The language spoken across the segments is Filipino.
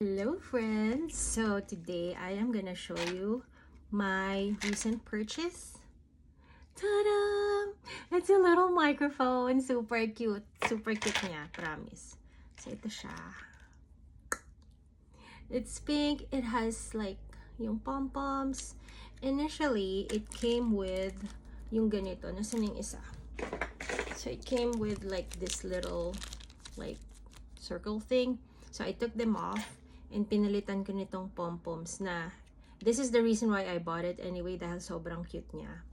Hello friends! So today I am gonna show you my recent purchase. Ta-da! It's a little microphone. Super cute. Super cute niya. Promise. So ito siya. It's pink. It has like yung pom-poms. Initially, it came with yung ganito. Nasaan yung isa? So it came with like this little like circle thing. So I took them off and pinalitan ko nitong pom-poms na this is the reason why I bought it anyway dahil sobrang cute niya.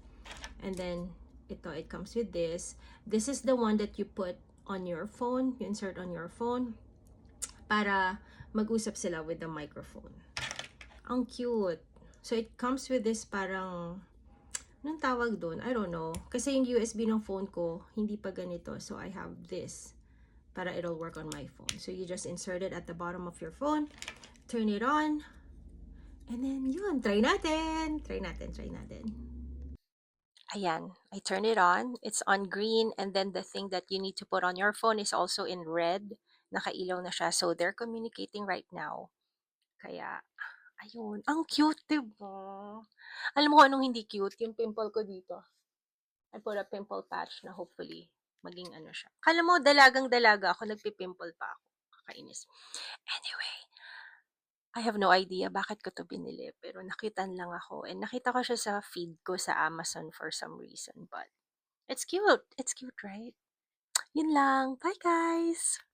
And then it comes with this. This is the one that you put on your phone, you insert on your phone para mag-usap sila with the microphone. Ang cute. So it comes with this parang anong tawag doon? I don't know. Kasi yung USB ng phone ko, hindi pa ganito. So I have this para it'll work on my phone. So you just insert it at the bottom of your phone, turn it on, and then yun, try natin. Try natin. Ayan, I turn it on. It's on green, and then the thing that you need to put on your phone is also in red. Nakailaw na siya. So they're communicating right now. Kaya, ayun. Ang cute, diba? Alam mo kung anong hindi cute? Yung pimple ko dito. I put a pimple patch na hopefully maging ano siya. Kala mo, dalagang-dalaga ako, nagpipimple pa ako. Kakainis. Anyway, I have no idea bakit ko to binili, pero nakitan lang ako. And nakita ko siya sa feed ko sa Amazon for some reason. But it's cute. It's cute, right? Yun lang. Bye, guys!